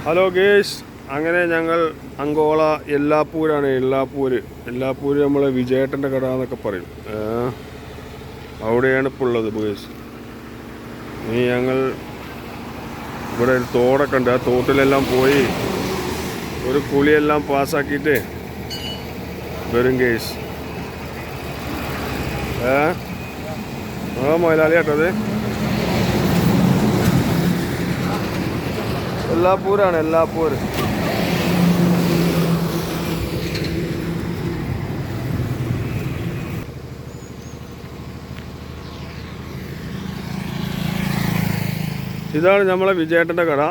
Hello guys, അങ്ങനെ ഞങ്ങൾ Angola എല്ലാപ്പൂരാണ്. എല്ലാപ്പൂര് നമ്മളെ വിജയേട്ടൻ്റെ കട എന്നൊക്കെ പറയും. അവിടെയാണ് ഇപ്പോൾ ഉള്ളത് ഗേസ്. ഇനി ഞങ്ങൾ ഇവിടെ ഒരു തോടൊക്കെ ഉണ്ട്, ആ തോട്ടിലെല്ലാം പോയി ഒരു കുളിയെല്ലാം പാസ്സാക്കിയിട്ട് വരും ഗേസ്. മൊയിലാളി കേട്ടത് എല്ലാപ്പൂരാണ്. എല്ലാപ്പൂര് ഇതാണ് നമ്മളെ വിജയേട്ടൻ്റെ കട.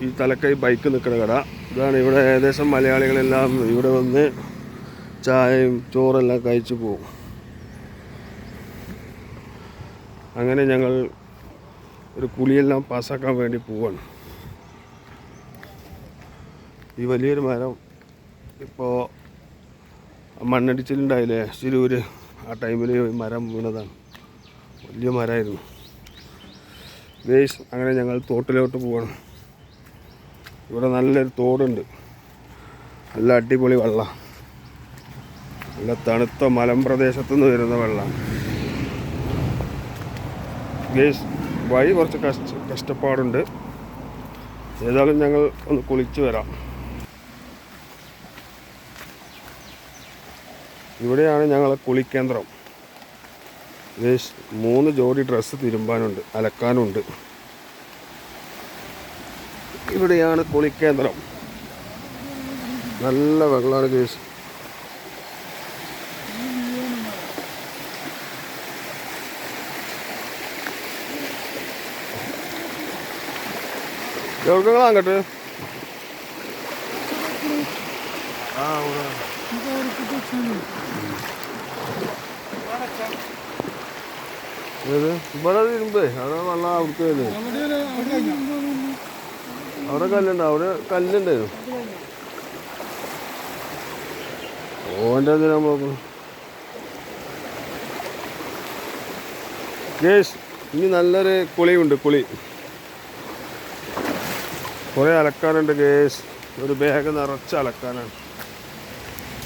ഈ തലക്കൈ ബൈക്ക് നിൽക്കുന്ന കട ഇതാണ്. ഇവിടെ ഏകദേശം മലയാളികളെല്ലാം ഇവിടെ വന്ന് ചായയും ചോറെല്ലാം കഴിച്ചു പോകും. അങ്ങനെ ഞങ്ങൾ ഒരു കുളിയെല്ലാം പാസ്സാക്കാൻ വേണ്ടി പോവാണ്. ഈ വലിയൊരു മരം ഇപ്പോൾ മണ്ണടിച്ചിലുണ്ടായില്ലേ ശിരൂര്, ആ ടൈമിൽ മരം വീണതാണ്. വലിയ മരമായിരുന്നു ഗേസ്. അങ്ങനെ ഞങ്ങൾ തോട്ടിലോട്ട് പോവാണ്. ഇവിടെ നല്ലൊരു തോടുണ്ട്, നല്ല അടിപൊളി വെള്ളം, നല്ല തണുത്ത മലമ്പ്രദേശത്തു നിന്ന് വരുന്ന വെള്ളം ഗേസ്. വഴി കുറച്ച് കഷ്ടപ്പാടുണ്ട്. ഏതായാലും ഞങ്ങൾ ഒന്ന് കുളിച്ച് വരാം. ഇവിടെയാണ് ഞങ്ങളെ കുളിക്കേന്ദ്രം ഗേസ്. 3 ജോഡി ഡ്രസ്സ് തിരുമ്പാനുണ്ട്, അലക്കാനുണ്ട്. ഇവിടെയാണ് കുളിക്കേന്ദ്രം. നല്ല വെള്ളമാണ് ഗേസ്. എവിടെങ്ങളാ അങ്ങോട്ട്? ഇവിടെ തിരുമ്പേ അവിടെ വെള്ളം അവിടുത്തെ അവിടെ കല്ലുണ്ട്, അവിടെ കല്ലുണ്ടായിരുന്നു. ഓൻ്റെ എന്തിനാ നമ്മൾ ഗേസ്. ഇനി നല്ലൊരു കുളിയുണ്ട്. കുളി കുറേ അലക്കാനുണ്ട് ഗേസ്. ഒരു ബാഗ് നിറച്ച് അലക്കാനാണ്.